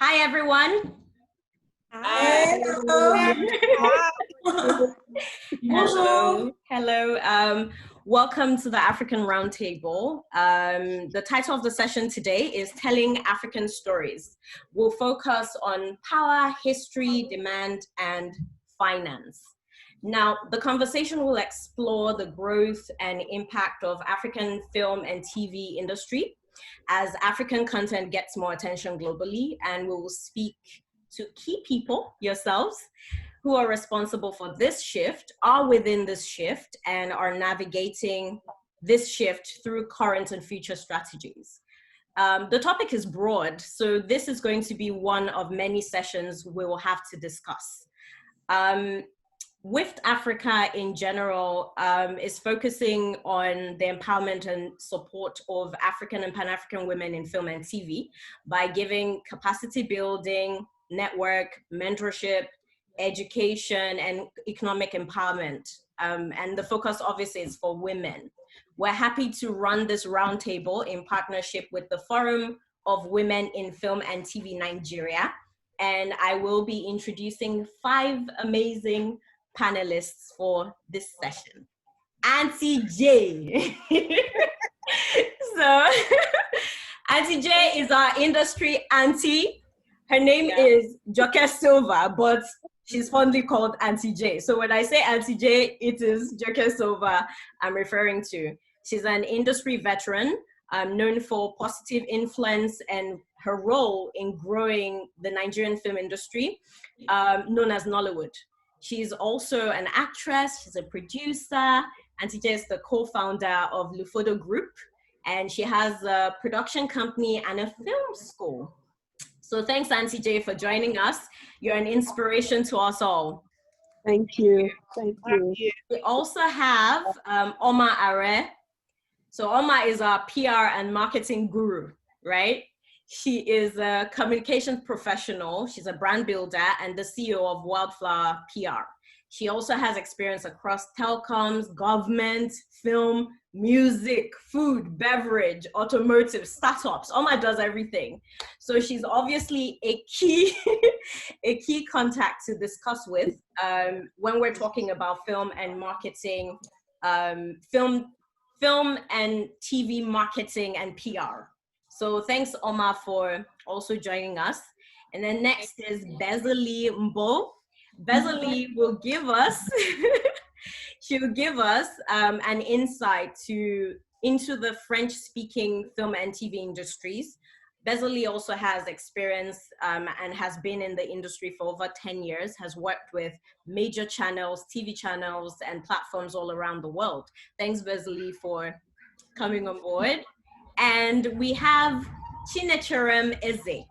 Hi, everyone. Hi. Hello. Hello. Welcome to the African Roundtable. The title of the session today is Telling African Stories. We'll focus on power, history, demand, and finance. Now, the conversation will explore the growth and impact of African film and TV industry as African content gets more attention globally, and we will speak to key people, yourselves, who are responsible for this shift, are within this shift, and are navigating this shift through current and future strategies. The topic is broad, so this is going to be one of many sessions we will have to discuss. WIFT Africa in general is focusing on the empowerment and support of African and Pan-African women in film and TV by giving capacity building, network, mentorship, education, and economic empowerment. And the focus obviously is for women. We're happy to run this roundtable in partnership with the Forum of Women in Film and TV Nigeria. And I will be introducing 5 amazing panelists for this session. Auntie J. So Auntie J is our industry auntie. Her name is Joke Silva, but she's fondly called Auntie J. So when I say Auntie J, it is Joke Silva I'm referring to. She's an industry veteran, known for positive influence and her role in growing the Nigerian film industry, known as Nollywood. She's also an actress, she's a producer, Auntie J is the co-founder of Lufodo Group, and she has a production company and a film school. So thanks, Auntie J, for joining us. You're an inspiration to us all. Thank you. Thank you. We also have Oma Areh. So Oma is our PR and marketing guru, right? She is a communications professional. She's a brand builder and the CEO of Wildflower PR. She also has experience across telecoms, government, film, music, food, beverage, automotive, startups. Oma does everything. So she's obviously a key, a key contact to discuss with when we're talking about film and marketing, film and TV marketing and PR. So thanks, Oma, for also joining us. And then next is Bazeli Mbo. Bazeli will give us, she will give us an insight into the French-speaking film and TV industries. Bazeli also has experience and has been in the industry for over 10 years, has worked with major channels, TV channels, and platforms all around the world. Thanks, Bazeli, for coming on board. And we have Chinecherem Eze.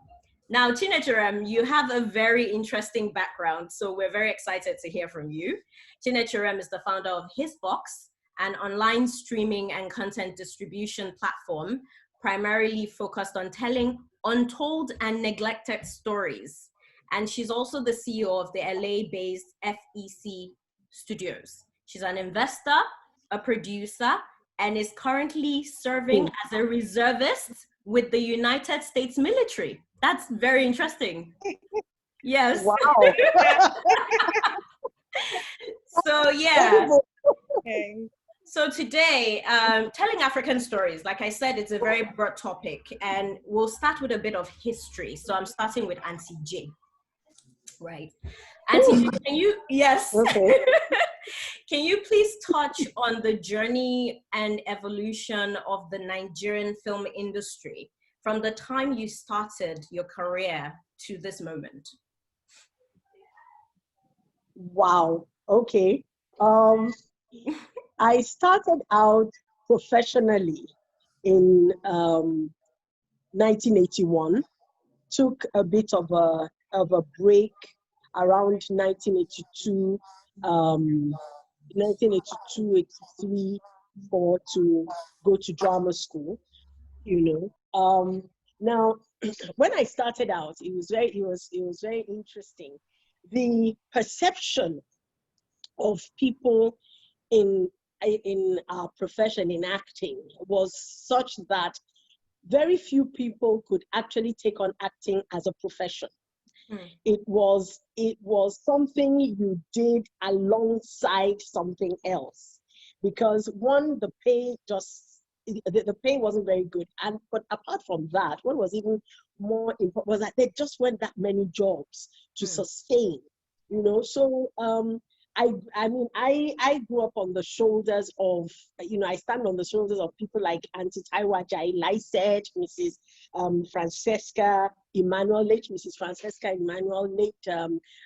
Now, Chinecherem, you have a very interesting background, so we're very excited to hear from you. Chinecherem is the founder of Hissbox, an online streaming and content distribution platform primarily focused on telling untold and neglected stories. And she's also the CEO of the LA-based FEC Studios. She's an investor, a producer, and is currently serving as a reservist with the United States military. That's very interesting. Yes. Wow. So yeah. So today, telling African stories, like I said, it's a very broad topic, and we'll start with a bit of history. So I'm starting with Auntie J. Right. Auntie J, can you, yes. Okay. Can you please touch on the journey and evolution of the Nigerian film industry from the time you started your career to this moment? Wow. Okay. I started out professionally in 1981. Took a bit of a break around 1982. 1982, 83 for to go to drama school, you know. Now, when I started out, it was very interesting. The perception of people in our profession in acting was such that very few people could actually take on acting as a profession. It was something you did alongside something else, because one, the pay wasn't very good, but apart from that, what was even more important was that there just weren't that many jobs to sustain, So I grew up on the shoulders of, I stand on the shoulders of people like Auntie Taiwa Jai Lyset, Mrs. Francesca Emmanuel, late Mrs. Francesca Emmanuel, late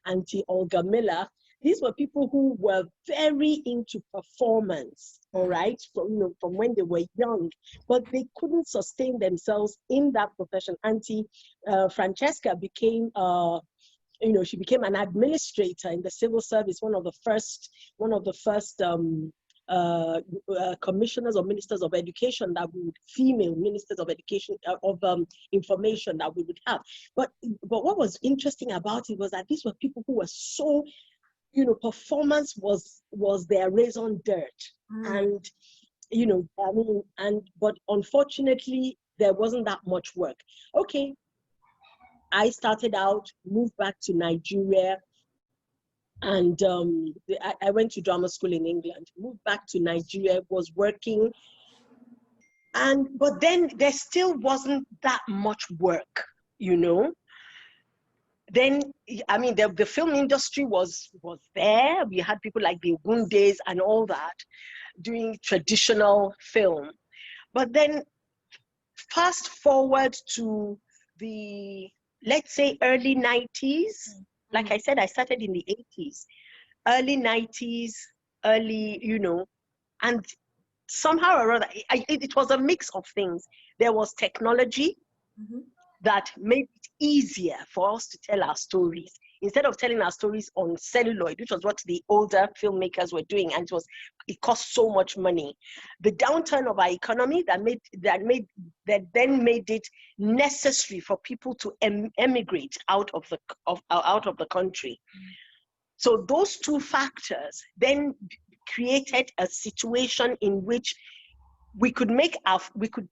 Auntie Olga Miller. These were people who were very into performance, all right, from when they were young, but they couldn't sustain themselves in that profession. Auntie Francesca became she became an administrator in the civil service, one of the first commissioners or ministers of education female ministers of education, information that we would have. But what was interesting about it was that these were people who were so, performance was their raison d'etre. And, but unfortunately, there wasn't that much work. Okay. I started out, moved back to Nigeria, and I went to drama school in England, moved back to Nigeria, was working, but then there still wasn't that much work, Then, the film industry was there. We had people like the Ogundes and all that doing traditional film. But then fast forward to the, let's say, early 90s. Like I said, I started in the 80s, early 90s, and somehow or other, it was a mix of things. There was technology that made it easier for us to tell our stories. Instead of telling our stories on celluloid, which was what the older filmmakers were doing, and it cost so much money. The downturn of our economy that then made it necessary for people to emigrate out of the country. So those two factors then created a situation in which we could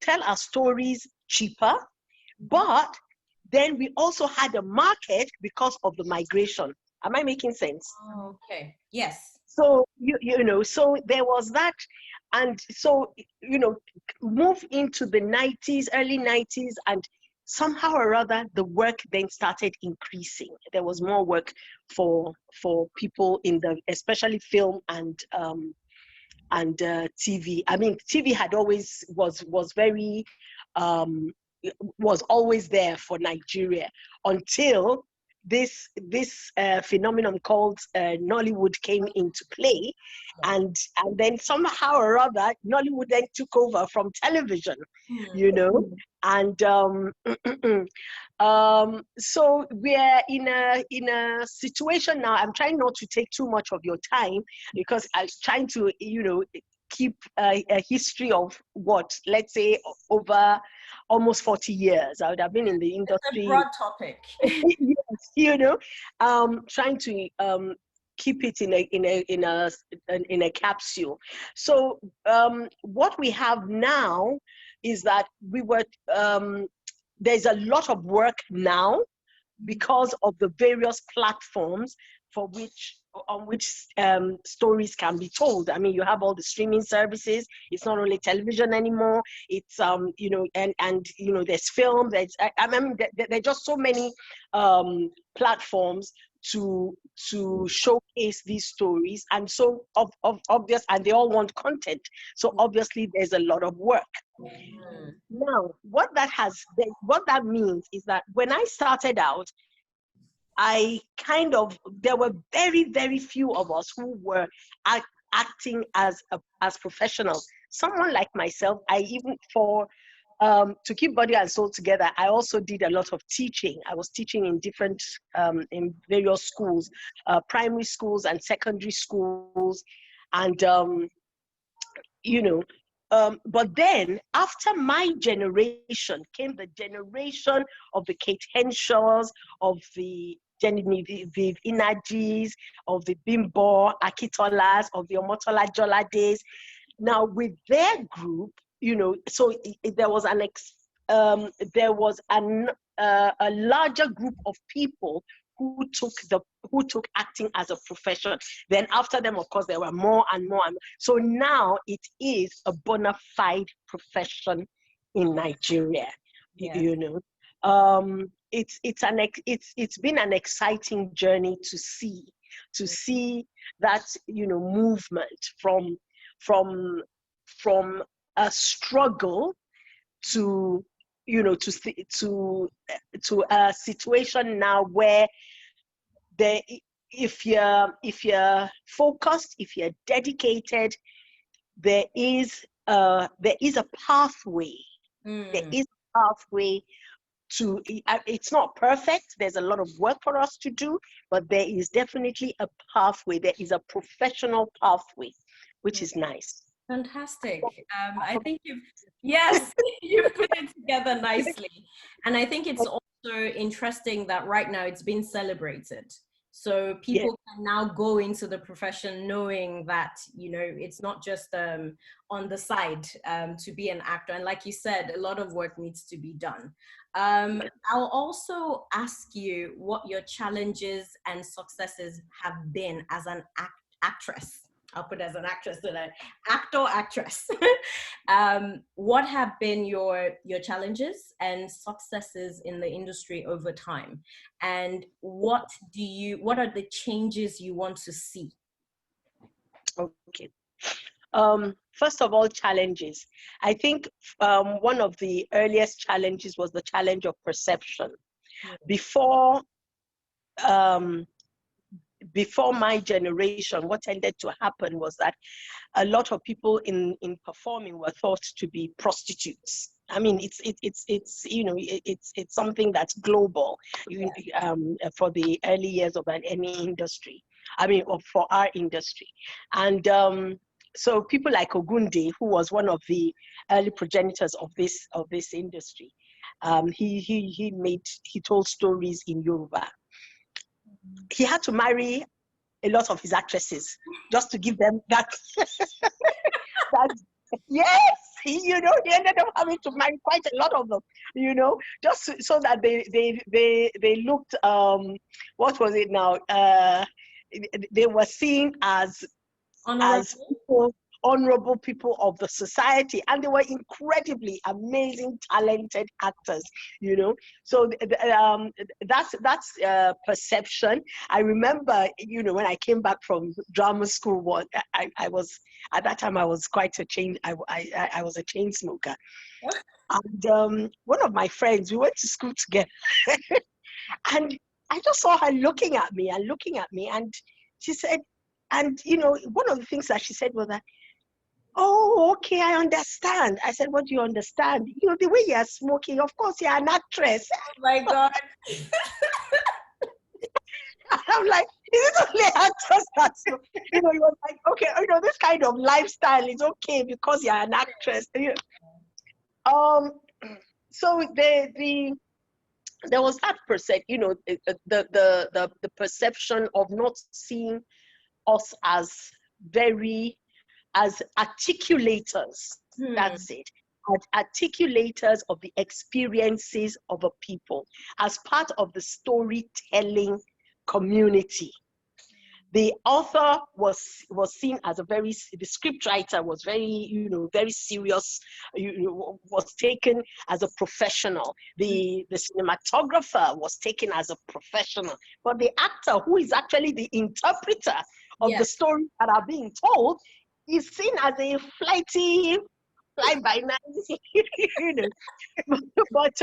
tell our stories cheaper, but then we also had a market because of the migration. Am I making sense? Okay. Yes. So, so there was that. And so, move into the 90s, early 90s, and somehow or other, the work then started increasing. There was more work for people especially film and TV. TV had always was always there for Nigeria until this phenomenon called Nollywood came into play, and then somehow or other Nollywood then took over from television, and so we're in a situation now. I'm trying not to take too much of your time because I was trying to keep a history of let's say over almost 40 years. I would have been in the industry. It's a broad topic. Yes, trying to keep it in a capsule. So what we have now is that there's a lot of work now because of the various platforms on which stories can be told. You have all the streaming services. It's not only television anymore. It's there's film. There are just so many platforms to showcase these stories, and so obvious, and they all want content. So obviously, there's a lot of work. Now, what that means is that when I started out, there were very, very few of us who were acting as professionals. Someone like myself, to keep body and soul together, I also did a lot of teaching. I was teaching in different, in various schools, primary schools and secondary schools, and but then after my generation came the generation of the Kate Henshaws, of the Genevieve Inajis, of the Bimbo Akitolas, of the Omotola Jolades. Now with their group, so there was there was a larger group of people who took acting as a profession. Then after them, of course, there were more and more and more. So now it is a bona fide profession in Nigeria. Yeah. You know, it's been an exciting journey to see that, you know, movement from a struggle to, you know, to a situation now where if you're focused, if you're dedicated, there is a pathway. There is a pathway to, it's not perfect. There's a lot of work for us to do, but there is definitely a pathway. There is a professional pathway, which is nice. Fantastic. I think yes, you put it together nicely. And I think it's also interesting that right now it's been celebrated. So people can now go into the profession knowing that, you know, it's not just on the side to be an actor. And like you said, a lot of work needs to be done. I'll also ask you what your challenges and successes have been as an actress. I'll put as an actress, so that actor, actress. What have been your challenges and successes in the industry over time? And what are the changes you want to see? Okay. First of all, challenges. I think one of the earliest challenges was the challenge of perception. Before my generation, what tended to happen was that a lot of people in performing were thought to be prostitutes. I mean, it's you know, it's something that's global for the early years of any industry. I mean, for our industry, and so people like Ogunde, who was one of the early progenitors of this industry, he told stories in Yoruba. He had to marry a lot of his actresses just to give them that. Yes, he ended up having to marry quite a lot of them, just so that they looked, what was it now? They were seen as honorable people of the society, and they were incredibly amazing, talented actors, so that's perception. I remember, when I came back from drama school, I was at that time, I was quite a chain, I was a chain smoker. And one of my friends, we went to school together and I just saw her looking at me, and she said, and one of the things that she said was that, "Oh, okay, I understand." I said, "What do you understand?" "The way you're smoking, of course, you're an actress." Oh my God. I'm like, "Is it only actors that smoke?" He was like, "Okay, this kind of lifestyle is okay because you're an actress." So there was that perception, the perception of not seeing us as articulators. That's it. Articulators of the experiences of a people as part of the storytelling community. The author was seen as the scriptwriter was very, very serious, was taken as a professional. The cinematographer was taken as a professional. But the actor, who is actually the interpreter of the stories that are being told, is seen as a flighty, fly-by-night, But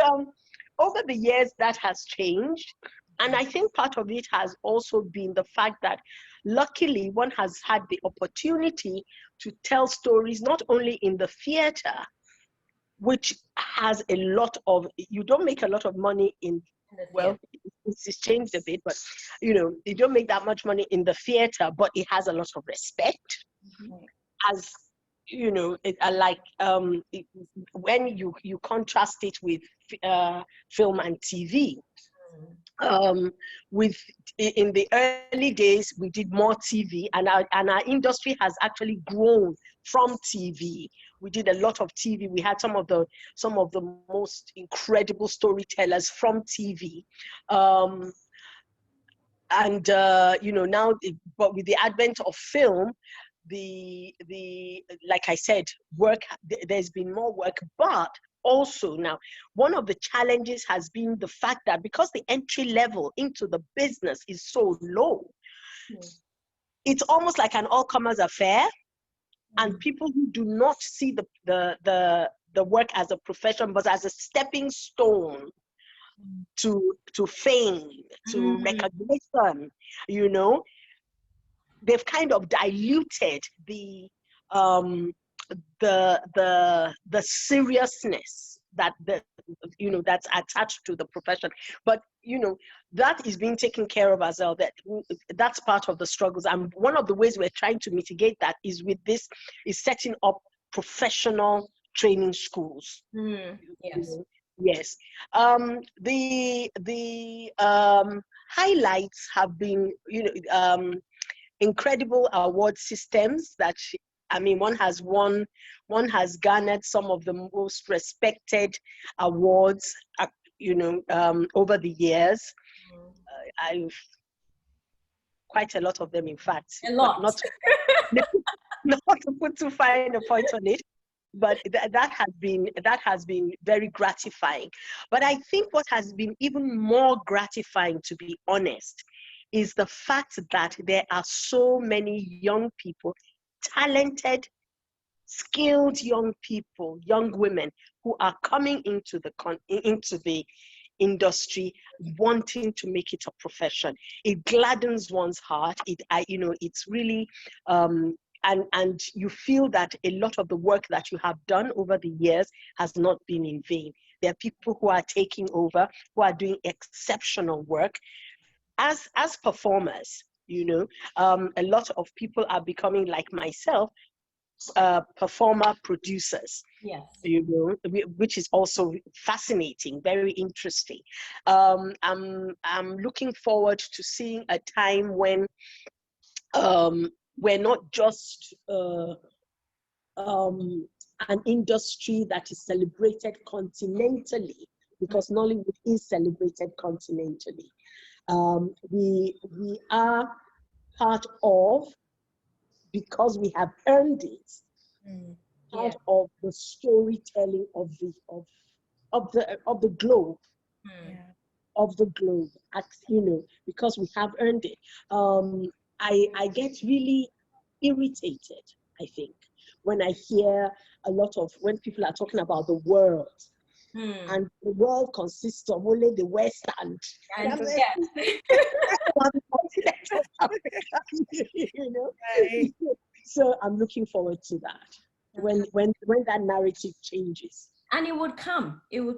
over the years, that has changed. And I think part of it has also been the fact that luckily one has had the opportunity to tell stories not only in the theater, which has a lot of, you don't make a lot of money in, well, it's changed a bit, but you don't make that much money in the theater, but it has a lot of respect. As when you contrast it with film and TV. In the early days, we did more TV, and our industry has actually grown from TV. We did a lot of TV. We had some of the most incredible storytellers from TV. You know, now, but with the advent of film, the like I said, there's been more work, but also now one of the challenges has been the fact that because the entry level into the business is so low, it's almost like an all-comers affair, and people who do not see the work as a profession but as a stepping stone to fame, to recognition, you know, they've kind of diluted the seriousness that that's attached to the profession. But you know, that is being taken care of as well. That's part of the struggles, and one of the ways we're trying to mitigate that is setting up professional training schools. Yes. Yes. The highlights have been, incredible award systems that, one has garnered some of the most respected awards, over the years. I've quite a lot of them, in fact. A lot. Not to put too fine a point on it, but that has been very gratifying. But I think what has been even more gratifying, to be honest, is the fact that there are so many young people, talented, skilled young people, young women who are coming into the industry, wanting to make it a profession. It gladdens one's heart. It's really, and you feel that a lot of the work that you have done over the years has not been in vain. There are people who are taking over, who are doing exceptional work. As performers, a lot of people are becoming, like myself, performer producers. Yes. Which is also fascinating, very interesting. I'm looking forward to seeing a time when we're not just an industry that is celebrated continentally, because Nollywood is celebrated continentally. We are part of, because we have earned it, part of the storytelling of the globe, of the globe, because we have earned it. I get really irritated, I think, when I hear when people are talking about the world. And the world consists of only the West and Right. So I'm looking forward to that when that narrative changes. And it would come. And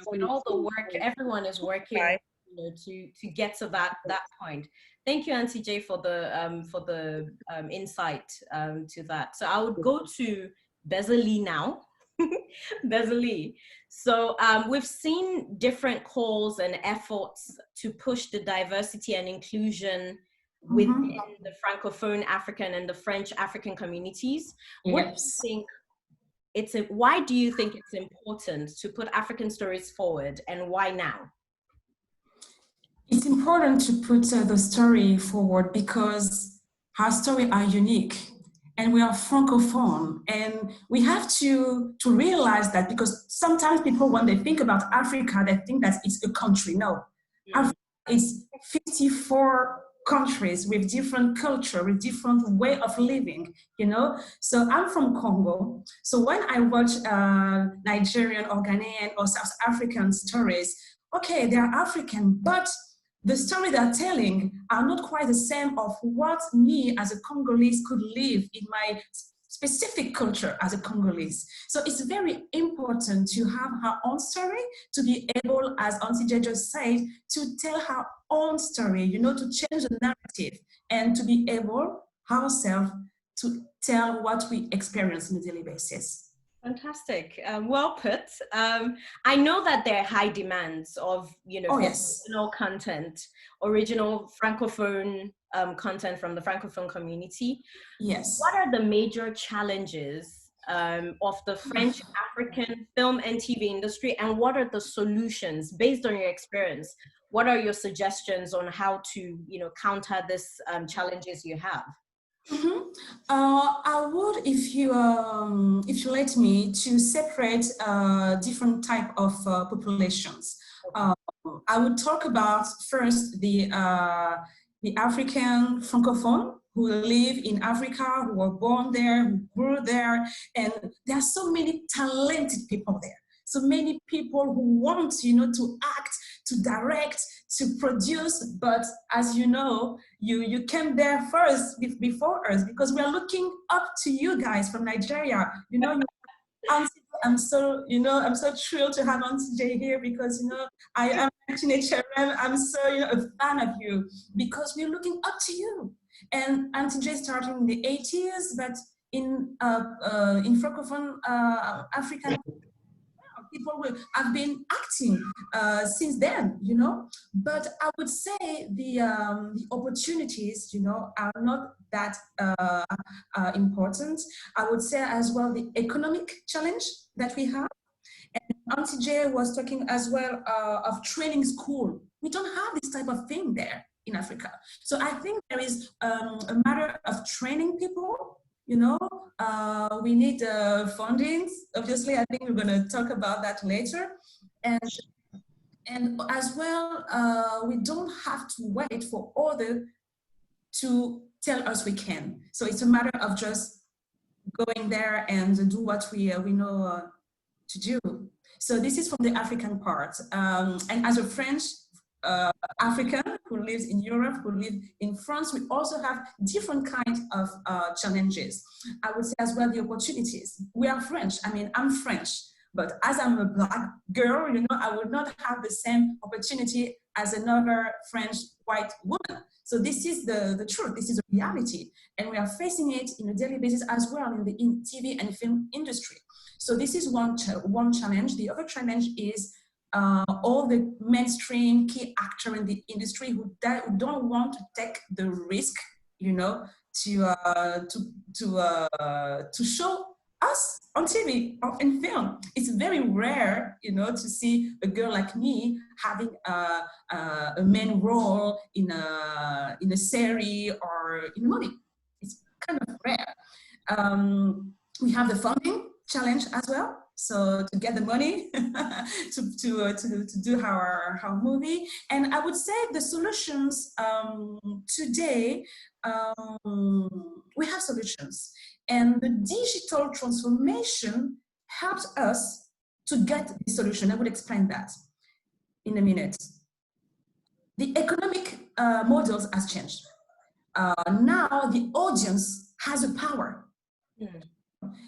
with all the work, everyone is working, to get to that point. Thank you, Auntie Jay, for the insight to that. So I would go to Bazeli now. Bazeli. So we've seen different calls and efforts to push the diversity and inclusion within the Francophone African and the French African communities. Yes. Why do you think it's important to put African stories forward, and why now? It's important to put the story forward because our stories are unique. And we are Francophone, and we have to realize that, because sometimes people, when they think about Africa, they think that it's a country. No, Africa is 54 countries with different culture, with different way of living, So I'm from Congo. So when I watch Nigerian or Ghanaian or South African stories, okay, they are African, but the story they're telling are not quite the same of what me as a Congolese could live in my specific culture as a Congolese. So it's very important to have her own story, to be able, as Auntie Jay just said, to tell her own story, to change the narrative, and to be able ourselves to tell what we experience on a daily basis. Fantastic. Well put. I know that there are high demands of, original content, original Francophone content from the Francophone community. Yes. What are the major challenges of the French African film and TV industry, and what are the solutions based on your experience? What are your suggestions on how to, you know, counter this challenges you have? I would, if you let me, to separate different type of populations. I would talk about first the African francophone who live in Africa, who were born there, who grew there, and there are so many talented people there. So many people who want, you know, to act, to direct, to produce, but as you know, you came there first before us, because we are looking up to you guys from Nigeria. You know, I'm so thrilled to have Auntie J here, because, you know, I am Chinecherem. I'm so, you know, a fan of you, because we're looking up to you. And Auntie J started in the 80s, but in Francophone African, people have been acting since then, you know. But I would say the opportunities, you know, are not that important. I would say as well the economic challenge that we have. And Auntie J was talking as well of training school. We don't have this type of thing there in Africa. So I think there is a matter of training people. You know, we need fundings. Obviously, I think we're going to talk about that later. And as well, we don't have to wait for others to tell us we can. So it's a matter of just going there and do what we know to do. So this is from the African part. And as a French African who lives in Europe, who live in France, we also have different kinds of challenges. I would say as well the opportunities. We are French. I mean, I'm French, but as I'm a Black girl, you know, I would not have the same opportunity as another French white woman. So this is the truth. This is a reality, and we are facing it in a daily basis as well in the TV and film industry. So this is one challenge. The other challenge is all the mainstream key actors in the industry who don't want to take the risk, you know, to show us on TV or in film. It's very rare, you know, to see a girl like me having a main role in a series or in a movie. It's kind of rare. We have the funding challenge as well. So to get the money to do our movie. And I would say the solutions today, we have solutions. And the digital transformation helps us to get the solution. I will explain that in a minute. The economic models has changed. Now the audience has a power. Mm.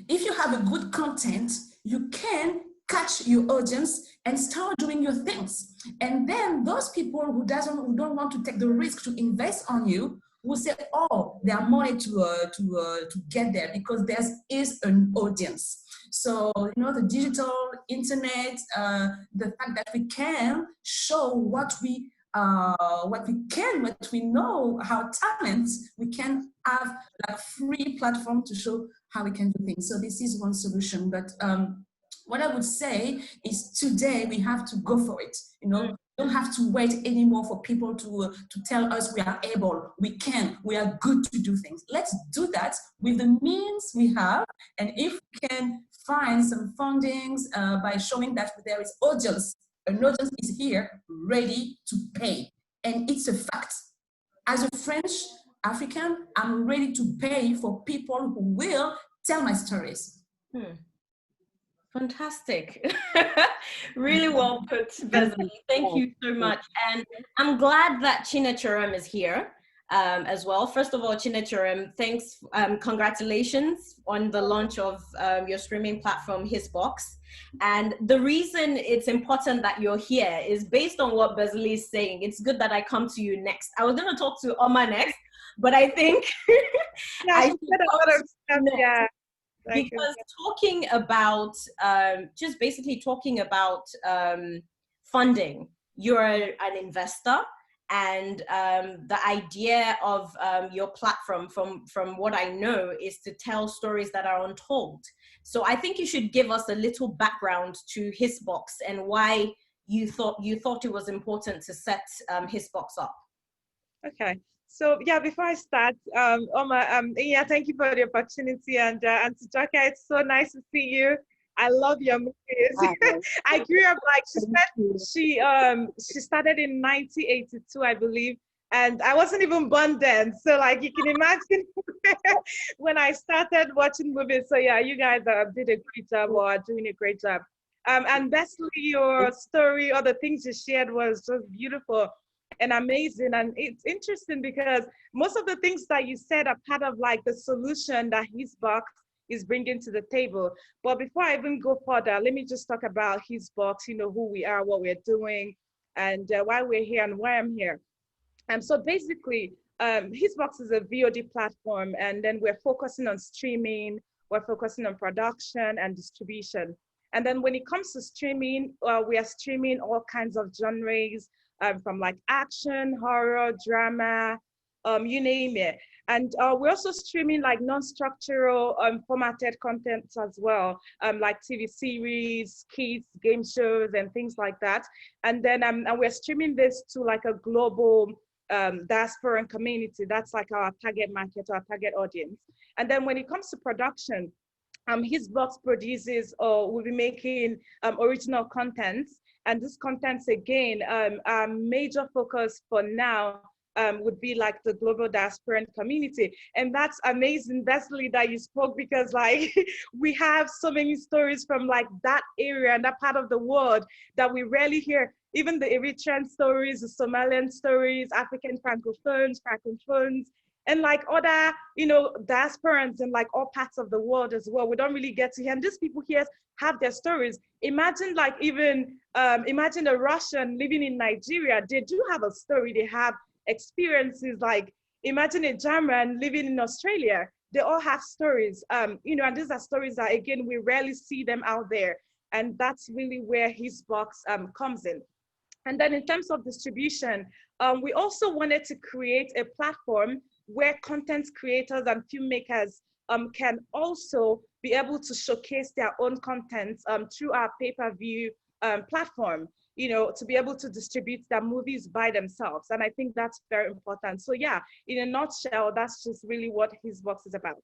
If you have a good content, you can catch your audience and start doing your things. And then those people who don't want to take the risk to invest on you will say, oh, they are money to get there, because there is an audience. So, you know, the digital internet, the fact that we can show what we know, how talents, we can have like free platform to show how we can do things. So this is one solution. But what I would say is today we have to go for it. You know, we don't have to wait anymore for people to tell us we are able, we can, we are good to do things. Let's do that with the means we have. And if we can find some fundings by showing that there is audience, an audience is here ready to pay. And it's a fact. As a French African, I'm ready to pay for people who will tell my stories. Fantastic. Really well put, Bazeli. Thank you so much. And I'm glad that Chinecherem is here as well. First of all, Chinecherem, thanks. Congratulations on the launch of your streaming platform, Hissbox. And the reason it's important that you're here is based on what Bazeli is saying. It's good that I come to you next. I was going to talk to Oma next, but I think yeah, she said a lot of stuff. Yeah. Because talking about, just basically talking about funding, you're an investor, and the idea of your platform, from what I know, is to tell stories that are untold. So I think you should give us a little background to Hissbox and why you thought it was important to set Hissbox up. Okay. So yeah, before I start, Oma, Inya, thank you for the opportunity, and Tujaka, it's so nice to see you. I love your movies. I grew up, like she said, she started in 1982, I believe, and I wasn't even born then. So like you can imagine when I started watching movies. So yeah, you guys did a great job or are doing a great job. And Bazeli, your story or the things you shared was just beautiful and amazing. And it's interesting because most of the things that you said are part of like the solution that Hissbox is bringing to the table. But before I even go further, let me just talk about Hissbox, you know, who we are, what we're doing, and why we're here and why I'm here. So basically, Hissbox is a VOD platform, and then we're focusing on streaming, we're focusing on production and distribution. And then when it comes to streaming, we are streaming all kinds of genres, from like action, horror, drama, you name it. And we're also streaming like non-structural formatted content as well, like TV series, kids, game shows, and things like that. And then and we're streaming this to like a global diaspora community. That's like our target market, our target audience. And then when it comes to production, Hissbox produces or will be making original contents. And this contents, again, our major focus for now would be like the global diasporan community. And that's amazing, Bazeli, that you spoke, because like we have so many stories from like that area and that part of the world that we rarely hear. Even the Eritrean stories, the Somalian stories, African francophones, and like other, you know, diasporans in like all parts of the world as well. We don't really get to hear, and these people here have their stories. Imagine like even, imagine a Russian living in Nigeria, they do have a story, they have experiences. Like imagine a German living in Australia, they all have stories, you know, and these are stories that, again, we rarely see them out there. And that's really where Hissbox comes in. And then in terms of distribution, we also wanted to create a platform where content creators and filmmakers can also be able to showcase their own content through our pay-per-view platform, you know, to be able to distribute their movies by themselves. And I think that's very important. So yeah, in a nutshell, that's just really what Hissbox is about.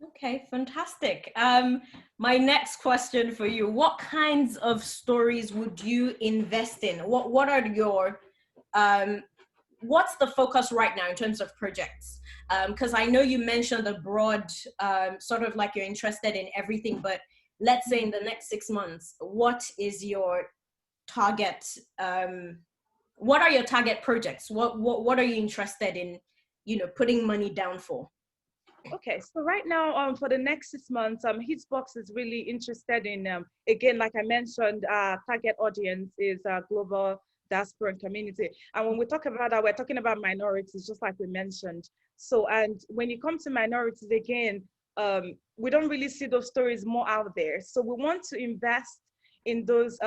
Okay, fantastic. My next question for you, what kinds of stories would you invest in? What are your, what's the focus right now in terms of projects? Because I know you mentioned a broad, sort of like you're interested in everything, but let's say in the next 6 months, what is your target, what are your target projects? What are you interested in, you know, putting money down for? Okay, so right now, for the next 6 months, Hissbox is really interested in, again, like I mentioned, target audience is global diaspora community. And when we talk about that, we're talking about minorities, just like we mentioned. So, and when it comes to minorities, again, we don't really see those stories more out there. So we want to invest in those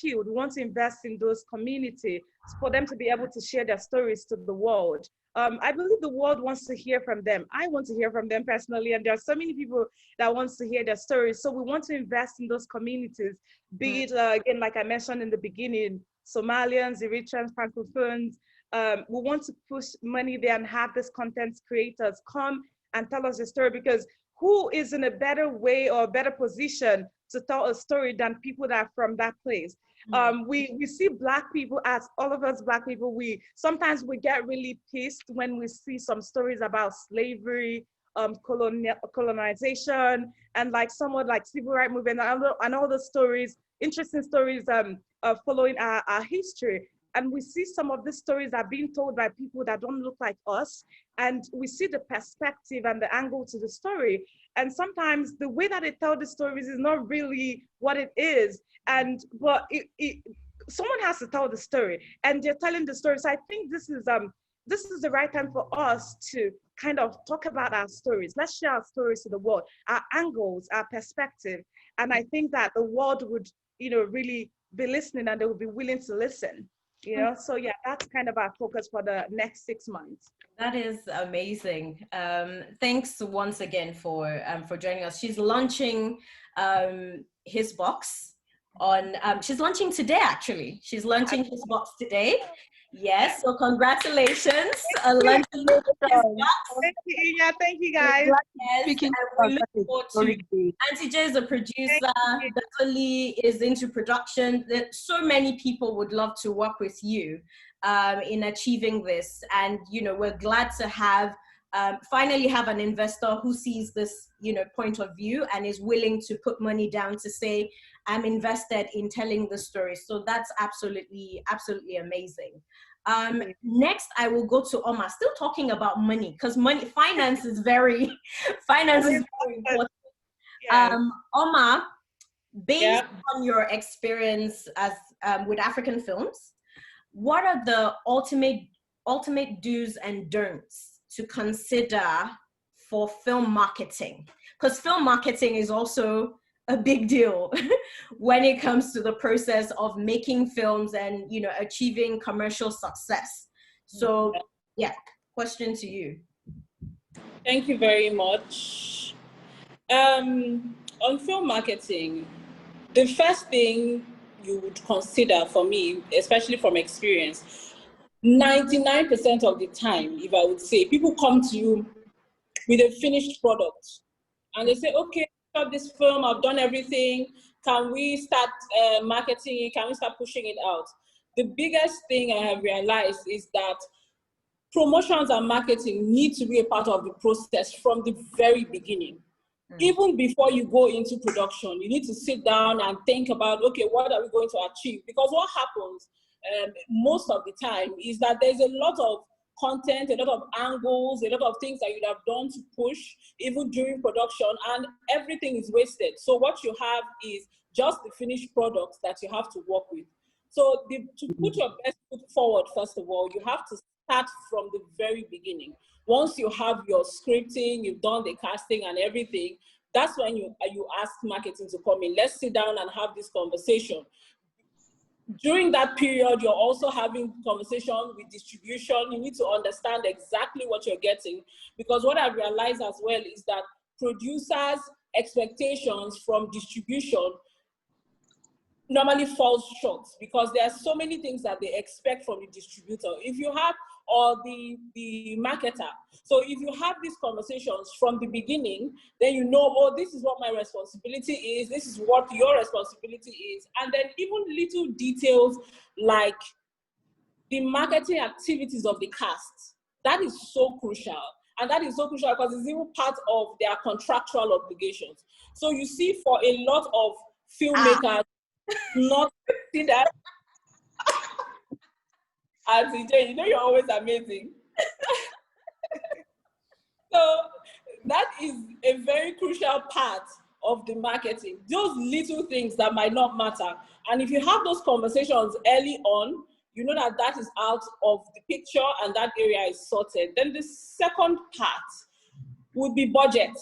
field. We want to invest in those communities for them to be able to share their stories to the world. I believe the world wants to hear from them. I want to hear from them personally, and there are so many people that wants to hear their stories. So we want to invest in those communities, be it, again, like I mentioned in the beginning, Somalians, Eritreans, Francophones. We want to push money there and have these content creators come and tell us a story, because who is in a better way or a better position to tell a story than people that are from that place? We see Black people, as all of us Black people, sometimes we get really pissed when we see some stories about slavery, colonization, and like somewhat like civil rights movement, and all the stories, interesting stories following our history. And we see some of these stories are being told by people that don't look like us. And we see the perspective and the angle to the story. And sometimes the way that they tell the stories is not really what it is. But someone has to tell the story, and they're telling the story. So I think this is the right time for us to kind of talk about our stories. Let's share our stories to the world, our angles, our perspective. And I think that the world would, you know, really be listening, and they would be willing to listen. You know, so yeah, that's kind of our focus for the next 6 months. That is amazing. Thanks once again for joining us. She's launching Hissbox on. She's launching today, actually. She's launching Hissbox today. Yes. So congratulations. Thank you, Inya. Thank you, guys. Yes, and we look forward to. Auntie J is a producer. Bazeli is into production. So many people would love to work with you in achieving this, and you know, we're glad to have finally have an investor who sees this, you know, point of view and is willing to put money down to say, I'm invested in telling the story. So that's absolutely amazing. Next, I will go to Oma, still talking about money, because finance is very important. Yeah. Oma, based on your experience as with African films, what are the ultimate do's and don'ts to consider for film marketing? Because film marketing is also a big deal when it comes to the process of making films and, you know, achieving commercial success. So yeah, question to you. Thank you very much. On film marketing, the first thing you would consider, for me, especially from experience, 99% of the time, if I would say, people come to you with a finished product and they say, okay, I've got this film, I've done everything, can we start marketing it, can we start pushing it out? The biggest thing I have realized is that promotions and marketing need to be a part of the process from the very beginning. Even before you go into production, you need to sit down and think about, okay, what are we going to achieve? Because what happens most of the time is that there's a lot of content, a lot of angles, a lot of things that you'd have done to push even during production, and everything is wasted. So what you have is just the finished products that you have to work with. So to put your best foot forward, first of all, you have to start from the very beginning. Once you have your scripting, you've done the casting and everything, that's when you ask marketing to come in. Let's sit down and have this conversation. During that period, you're also having conversation with distribution. You need to understand exactly what you're getting, because what I've realized as well is that producers' expectations from distribution normally falls short, because there are so many things that they expect from the distributor. If you have, or the marketer. So if you have these conversations from the beginning, then you know, oh, this is what my responsibility is, this is what your responsibility is. And then even little details like the marketing activities of the cast, that is so crucial. And that is so crucial because it's even part of their contractual obligations. So you see, for a lot of filmmakers, not see that. Auntie Jane, you know you're always amazing. So that is a very crucial part of the marketing. Those little things that might not matter. And if you have those conversations early on, you know that that is out of the picture and that area is sorted. Then the second part would be budget.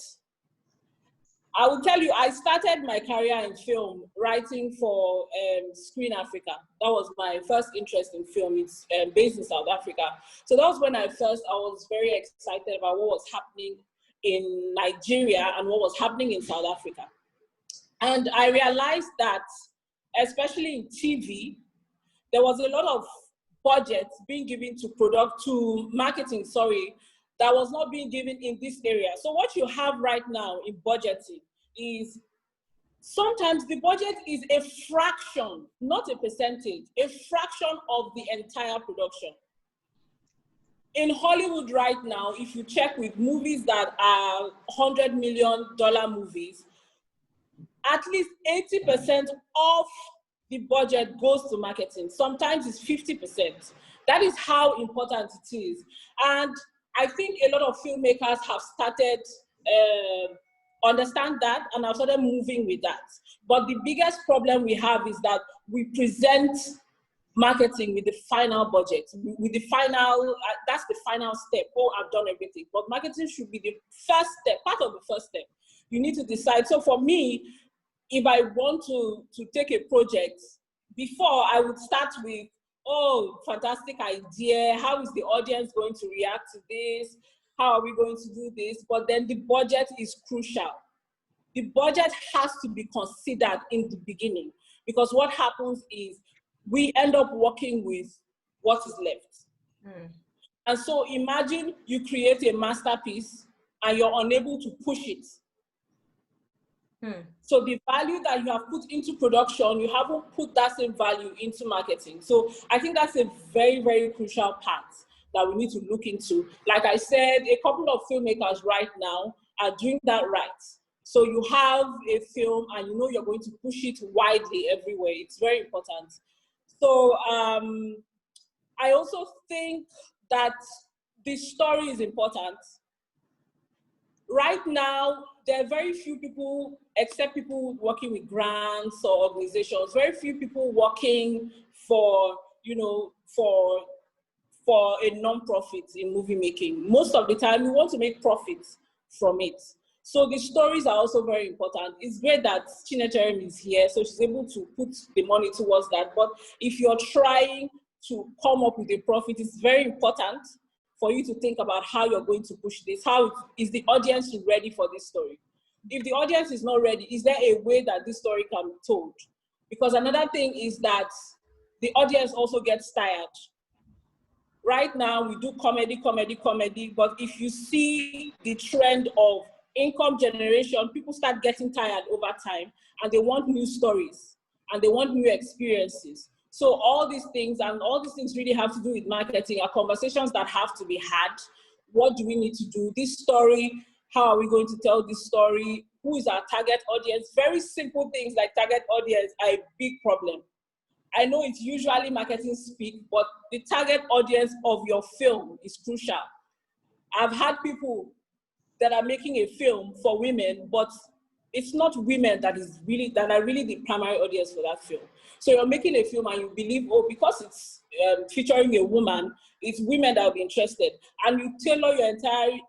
I will tell you, I started my career in film writing for Screen Africa. That was my first interest in film. It's based in South Africa. So that was when I was very excited about what was happening in Nigeria and what was happening in South Africa. And I realized that, especially in TV, there was a lot of budget being given to marketing, that was not being given in this area. So what you have right now in budgeting is sometimes the budget is a fraction, not a percentage, a fraction of the entire production. In Hollywood right now, if you check with movies that are $100 million movies, at least 80% of the budget goes to marketing. Sometimes it's 50%. That is how important it is. And I think a lot of filmmakers have started understand that and have started moving with that. But the biggest problem we have is that we present marketing with the final budget, with the final, that's the final step. Oh, I've done everything. But marketing should be the first step, part of the first step. You need to decide. So for me, if I want to take a project, before I would start with, oh, fantastic idea. How is the audience going to react to this? How are we going to do this? But then the budget is crucial. The budget has to be considered in the beginning, because what happens is we end up working with what is left. And so imagine you create a masterpiece and you're unable to push it. So the value that you have put into production, you haven't put that same value into marketing. So I think that's a very, very crucial part that we need to look into. Like I said, a couple of filmmakers right now are doing that right. So you have a film and you know you're going to push it widely everywhere. It's very important. So I also think that the story is important. Right now, there are very few people, except people working with grants or organizations, very few people working for, you know, for a non-profit in movie making. Most of the time, we want to make profits from it. So the stories are also very important. It's great that Chinecherem is here, so she's able to put the money towards that. But if you're trying to come up with a profit, it's very important for you to think about how you're going to push this. How is the audience ready for this story? If the audience is not ready, is there a way that this story can be told? Because another thing is that the audience also gets tired. Right now, we do comedy, but if you see the trend of income generation, people start getting tired over time, and they want new stories, and they want new experiences. So all these things really have to do with marketing, are conversations that have to be had. What do we need to do? This story, how are we going to tell this story? Who is our target audience? Very simple things like target audience are a big problem. I know it's usually marketing speak, but the target audience of your film is crucial. I've had people that are making a film for women, but it's not women that are really the primary audience for that film. So you're making a film and you believe, oh, because it's featuring a woman, it's women that will be interested. And you tailor your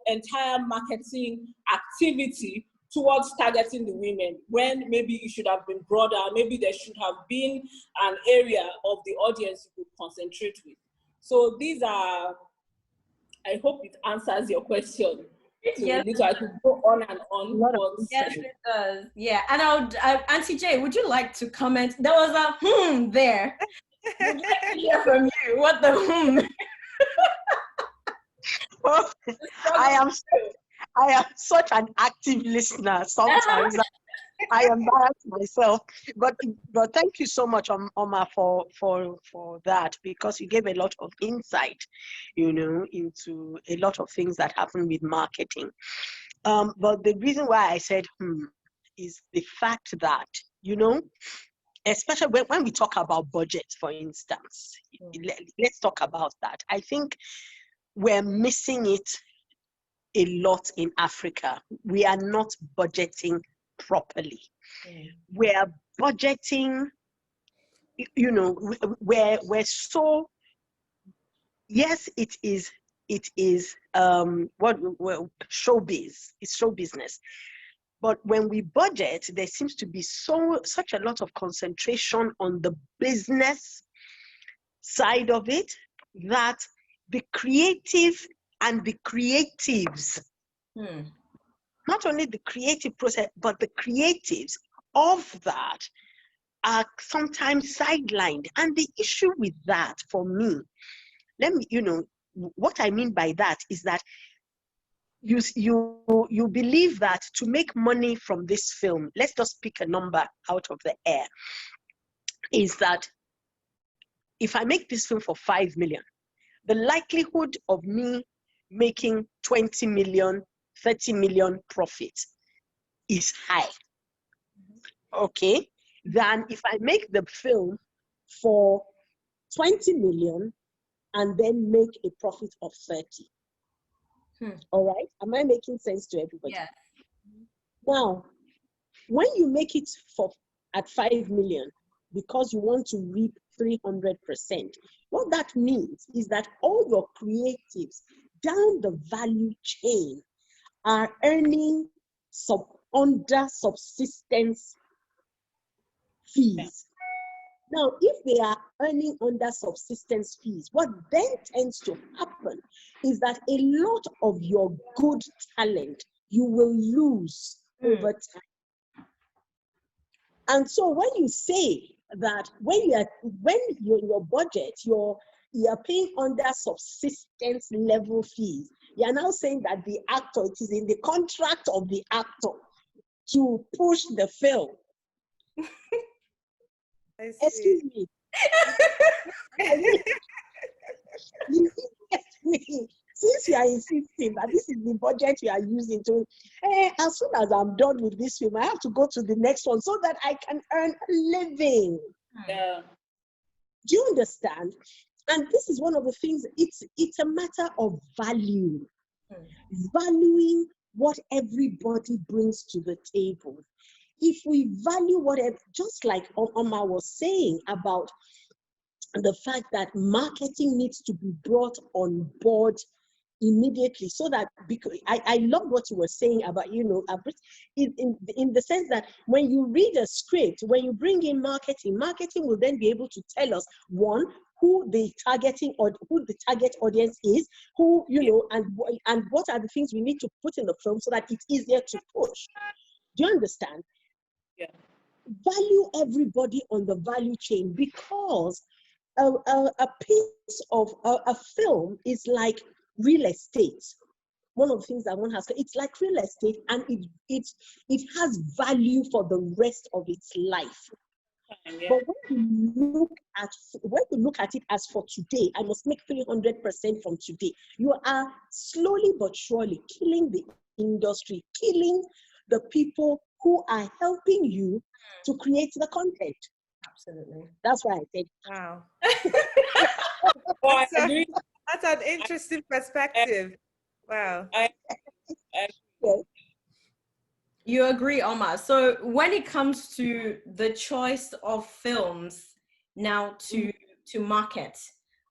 entire marketing activity towards targeting the women, when maybe it should have been broader, maybe there should have been an area of the audience you could concentrate with. So these are, I hope it answers your question. Yes, I could go on and on. But yes, it does. Yeah, and Auntie Jay, would you like to comment? There was a there. Would like to hear from you. What the Well, I am such an active listener. Sometimes I embarrass myself, but thank you so much, Oma, for that, because you gave a lot of insight, you know, into a lot of things that happen with marketing. But the reason why I said is the fact that, you know, especially when we talk about budgets, for instance, let's talk about that. I think we're missing it a lot in Africa. We are not budgeting properly. We are budgeting, you know, we're so, yes, it is showbiz, it's show business. But when we budget, there seems to be such a lot of concentration on the business side of it, that the creative and the creatives, not only the creative process, but the creatives of that are sometimes sidelined. And the issue with that, for me, what I mean by that is that you believe that to make money from this film, let's just pick a number out of the air, is that if I make this film for 5 million, the likelihood of me making 20 million, 30 million profit is high. Okay, than if I make the film for 20 million and then make a profit of 30. All right, am I making sense to everybody? Yeah. Now, when you make it at 5 million because you want to reap 300%, what that means is that all your creatives down the value chain are earning under subsistence fees. Now, if they are earning under subsistence fees, what then tends to happen is that a lot of your good talent you will lose over time. And so when you say that your budget, you are paying under subsistence level fees, you are now saying that the actor, it is in the contract of the actor to push the film. Excuse me. Since you are insisting that this is the budget you are using to, as soon as I'm done with this film, I have to go to the next one so that I can earn a living. Yeah. Do you understand? And this is one of the things, it's a matter of value. Valuing what everybody brings to the table. If we value whatever, just like Oma was saying about the fact that marketing needs to be brought on board immediately, so that, because I love what you were saying about, in the sense that when you read a script, when you bring in marketing will then be able to tell us, one, who the target audience is, and what are the things we need to put in the film so that it's easier to push. Do you understand? Yeah. Value everybody on the value chain, because a piece of a film is like real estate. One of the things that one has, it's like real estate, and it has value for the rest of its life. Yeah. But when you look at it as for today, I must make 300% from today, you are slowly but surely killing the industry, killing the people who are helping you to create the content. Absolutely. That's why I said. Wow. Well, that's an interesting perspective. Wow. You agree, Oma. So when it comes to the choice of films now to market,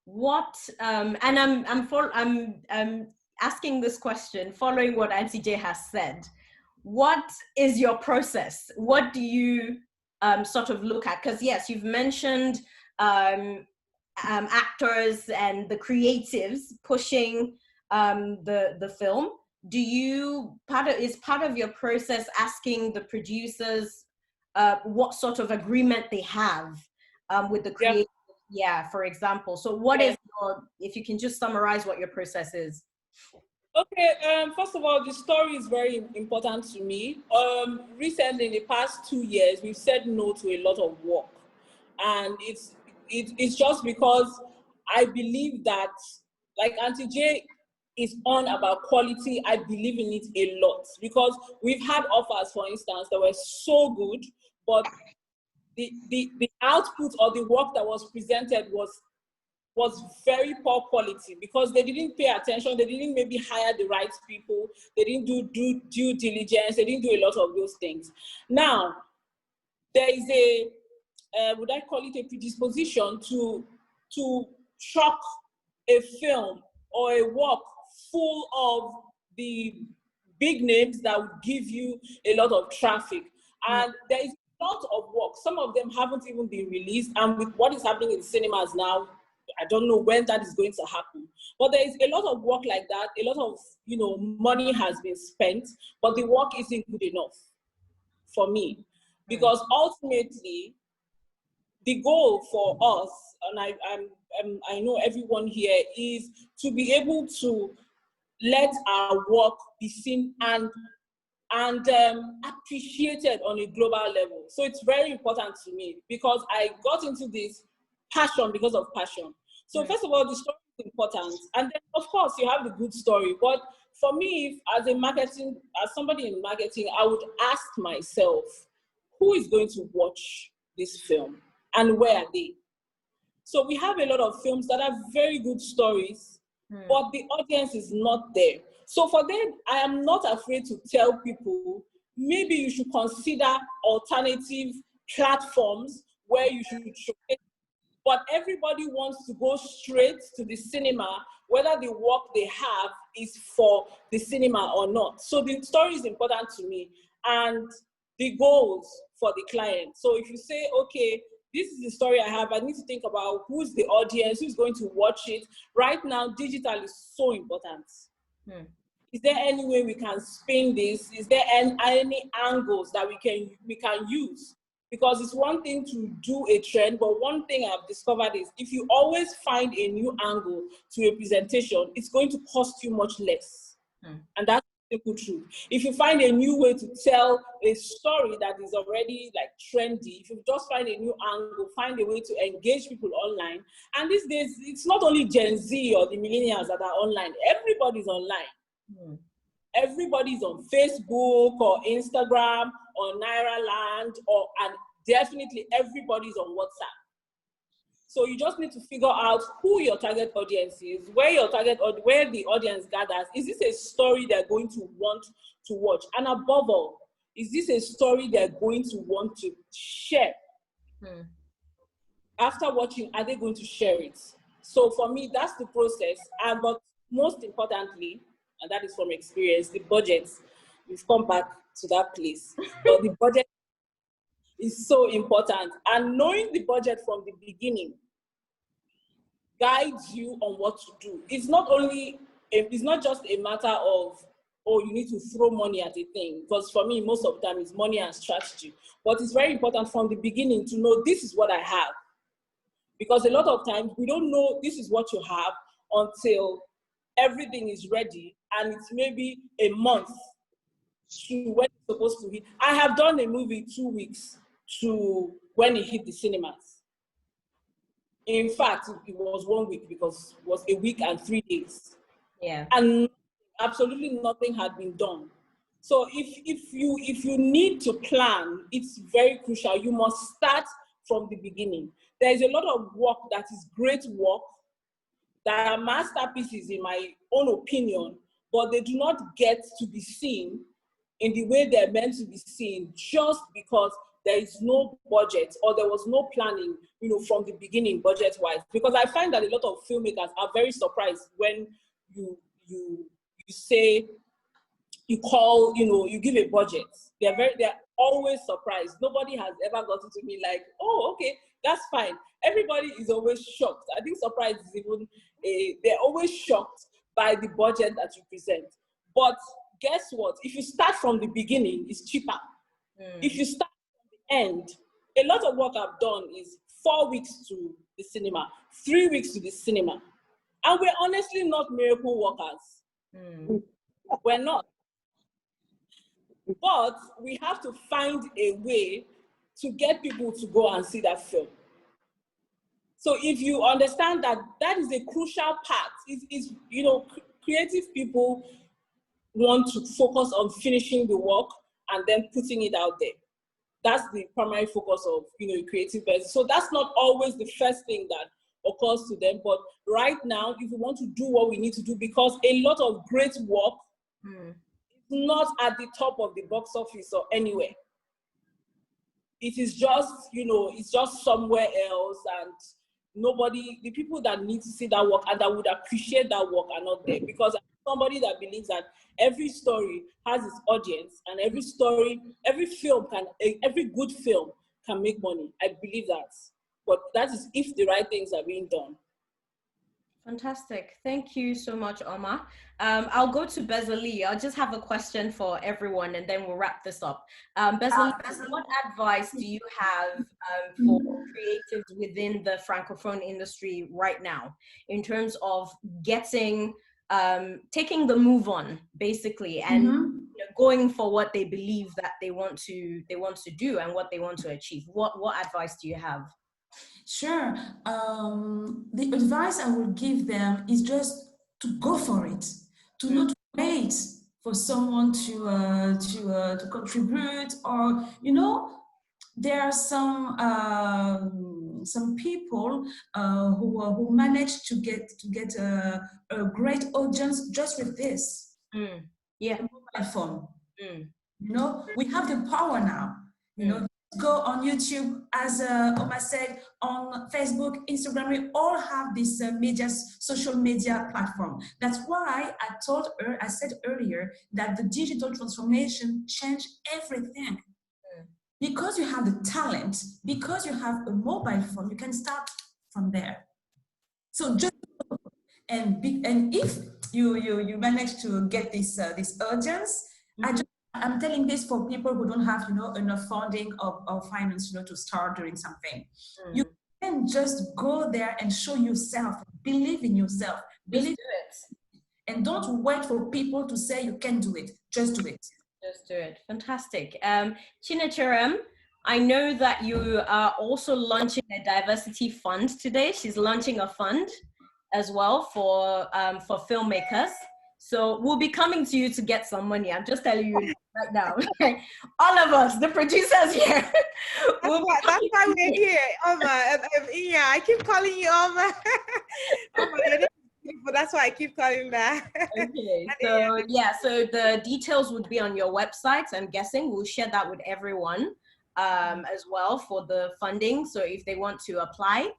what and I'm asking this question following what Auntie J has said. What is your process? What do you sort of look at? Because yes, you've mentioned actors and the creatives pushing the film. Do you is part of your process asking the producers what sort of agreement they have with the creators? Yeah, for example. So what is if you can just summarize what your process is? Okay, first of all, the story is very important to me. Recently, in the past 2 years, we've said no to a lot of work. And it's just because I believe that, like Auntie J is on about quality, I believe in it a lot. Because we've had offers, for instance, that were so good, but the output or the work that was presented was very poor quality, because they didn't pay attention, they didn't maybe hire the right people, they didn't do due diligence, they didn't do a lot of those things. Now, there is would I call it a predisposition to chuck a film or a work full of the big names that would give you a lot of traffic. And there is a lot of work. Some of them haven't even been released, and with what is happening in cinemas now, I don't know when that is going to happen. But there is a lot of work like that. A lot of money has been spent, but the work isn't good enough for me. Because ultimately, the goal for us, and I know everyone here, is to be able to let our work be seen and appreciated on a global level. So it's very important to me, because I got into this passion because of passion. So first of all, the story is important, and then of course you have the good story. But for me, as somebody in marketing, I would ask myself, who is going to watch this film and where are they? So we have a lot of films that have very good stories, but the audience is not there. So for them, I am not afraid to tell people, maybe you should consider alternative platforms where you should showcase. But everybody wants to go straight to the cinema, whether the work they have is for the cinema or not. So the story is important to me, and the goals for the client. So if you say, okay, this is the story I have. I need to think about who's the audience, who's going to watch it. Right now, digital is so important. Is there any way we can spin this? Is there any angles that we can use? Because it's one thing to do a trend, but one thing I've discovered is if you always find a new angle to a presentation, it's going to cost you much less. And that's the simple truth. If you find a new way to tell a story that is already like trendy, if you just find a new angle, find a way to engage people online. And these days, it's not only Gen Z or the millennials that are online, everybody's online. Everybody's on Facebook or Instagram or Nairaland, and definitely everybody's on WhatsApp. So you just need to figure out who your target audience is, where the audience gathers. Is this a story they're going to want to watch? And above all, is this a story they're going to want to share? After watching, are they going to share it? So for me, that's the process. But most importantly, and that is from experience, the budget. We've come back to that place. But the budget is so important. And knowing the budget from the beginning guides you on what to do. It's not just a matter of, oh, you need to throw money at a thing. Because for me, most of the time, it's money and strategy. But it's very important from the beginning to know this is what I have. Because a lot of times, we don't know this is what you have until everything is ready, and it's maybe a month to when it's supposed to hit. I have done a movie 2 weeks to when it hit the cinemas. In fact, it was 1 week because it was a week and 3 days. Yeah. And absolutely nothing had been done. So if you need to plan, it's very crucial. You must start from the beginning. There is a lot of work that is great work, that are masterpieces in my own opinion, but they do not get to be seen in the way they're meant to be seen just because there is no budget or there was no planning, from the beginning budget-wise. Because I find that a lot of filmmakers are very surprised when you say, you call, you give a budget. They're always surprised. Nobody has ever gotten to me like, oh, okay, that's fine. Everybody is always shocked. I think surprise is even they're always shocked by the budget that you present. But guess what? If you start from the beginning, it's cheaper. If you start from the end, a lot of work I've done is 4 weeks to the cinema, 3 weeks to the cinema. And we're honestly not miracle workers. We're not. But we have to find a way to get people to go and see that film. So if you understand that that is a crucial part, creative people want to focus on finishing the work and then putting it out there. That's the primary focus of, a creative person. So that's not always the first thing that occurs to them. But right now, if we want to do what we need to do, because a lot of great work is not at the top of the box office or anywhere. It is just, it's just somewhere else, and the people that need to see that work and that would appreciate that work are not there. Because I'm somebody that believes that every story has its audience, and every good film can make money. I believe that. But that is if the right things are being done. Fantastic. Thank you so much, Oma. I'll go to Bazeli. I'll just have a question for everyone and then we'll wrap this up. Bazeli, what advice do you have for creatives within the Francophone industry right now in terms of getting, taking the move on, basically, and going for what they believe that they want to do and what they want to achieve? What advice do you have? Sure. The advice I will give them is just to go for it, to not wait for someone to contribute, or there are some people who manage to get a great audience just with this. Yeah, mobile phone. We have the power now. Go on YouTube, as Oma said, on Facebook, Instagram. We all have this social media platform. That's why I said earlier that the digital transformation changed everything. because you have the talent, because you have a mobile phone, you can start from there. So just and if you manage to get this audience, I'm telling this for people who don't have enough funding or finance to start doing something. You can just go there and show yourself, believe in yourself, believe it, and don't wait for people to say you can do it. Just do it. Just do it. Fantastic. Chinecherem, I know that you are also launching a diversity fund today. She's launching a fund as well for filmmakers. So we'll be coming to you to get some money. I'm just telling you right now. All of us, the producers here. That's why we're here, Oma. Inya, I keep calling you Oma. Oma, your name is beautiful. That's why I keep calling back. Okay, so yeah, so the details would be on your website. I'm guessing we'll share that with everyone as well for the funding. So if they want to apply,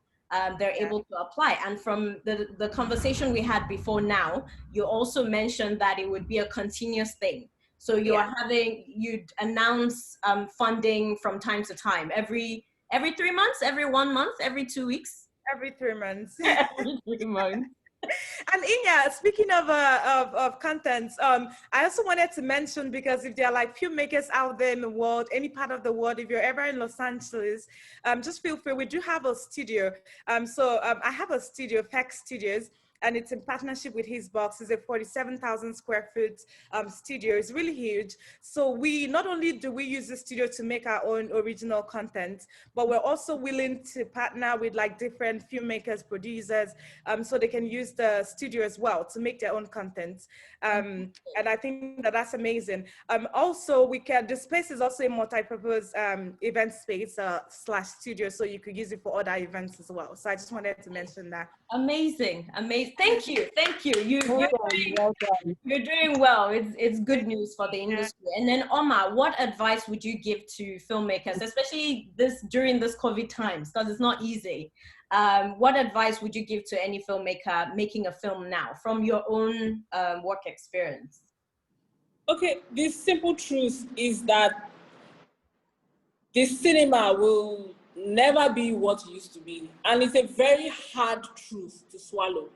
they're able to apply. And from the conversation we had before now, you also mentioned that it would be a continuous thing. So you'd announce funding from time to time, every 3 months, every 1 month, every 2 weeks? Every 3 months. Every 3 months. And Inya, speaking of content, I also wanted to mention, because if there are like filmmakers out there in the world, any part of the world, if you're ever in Los Angeles, just feel free. We do have a studio. I have a studio, FX Studios, and it's in partnership with Hissbox. It's a 47,000 square foot studio. It's really huge. So not only do we use the studio to make our own original content, but we're also willing to partner with like different filmmakers, producers, so they can use the studio as well to make their own content. And I think that's amazing. Also, the space is also a multi-purpose event space / studio, so you could use it for other events as well. So I just wanted to mention that. Amazing. Thank you. You're doing well. It's good news for the industry. And then Oma, what advice would you give to filmmakers, especially during this COVID times, because it's not easy? What advice would you give to any filmmaker making a film now from your own work experience? Okay, the simple truth is that the cinema will never be what it used to be. And it's a very hard truth to swallow.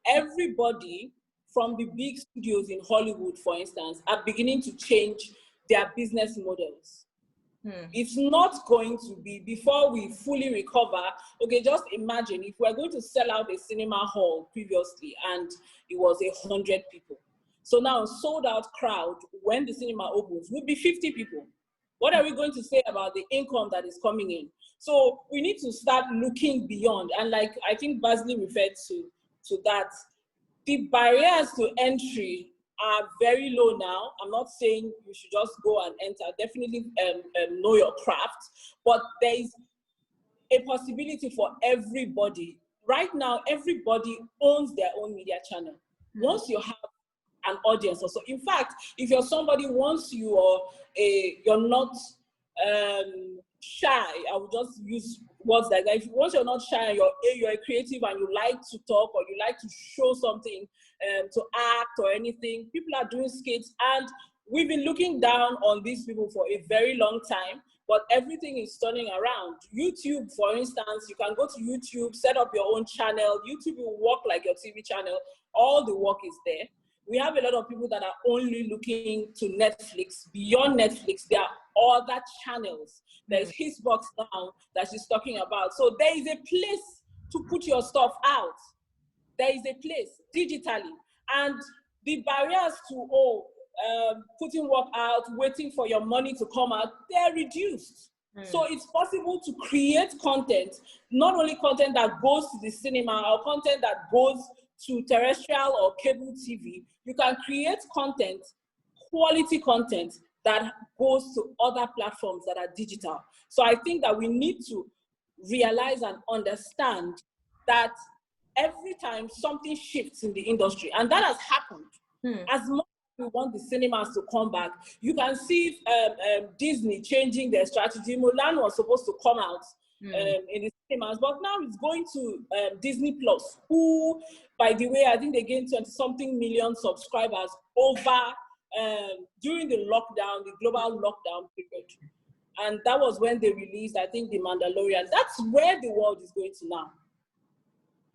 Everybody from the big studios in Hollywood, for instance, are beginning to change their business models. It's not going to be, before we fully recover, okay, just imagine if we're going to sell out a cinema hall previously and it was 100 people. So now a sold out crowd, when the cinema opens, would be 50 people. What are we going to say about the income that is coming in? So we need to start looking beyond. And like I think Bazeli referred to that, the barriers to entry are very low now. I'm not saying you should just go and enter. Definitely know your craft, but there is a possibility for everybody. Right now, everybody owns their own media channel. Once you have an audience also. In fact, if you're somebody, once you're not shy, I will just use words like that. Once you're not shy, you're a creative and you like to talk or you like to show something, to act or anything, people are doing skits, and we've been looking down on these people for a very long time, but everything is turning around. YouTube, for instance, you can go to YouTube, set up your own channel. YouTube will work like your TV channel. All the work is there. We have a lot of people that are only looking to Netflix. Beyond Netflix, there are other channels. There's Hissbox now that she's talking about. So there is a place to put your stuff out. There is a place digitally. And the barriers to putting work out, waiting for your money to come out, they're reduced. So it's possible to create content, not only content that goes to the cinema or content that goes to terrestrial or cable TV. You can create content, quality content, that goes to other platforms that are digital. So I think that we need to realize and understand that every time something shifts in the industry, and that has happened, as much as we want the cinemas to come back, you can see Disney changing their strategy. Mulan was supposed to come out in the cinemas, but now it's going to Disney Plus, who, by the way, I think they gained 20-something million subscribers over during the lockdown, the global lockdown period. And that was when they released, I think, The Mandalorian. That's where the world is going to now.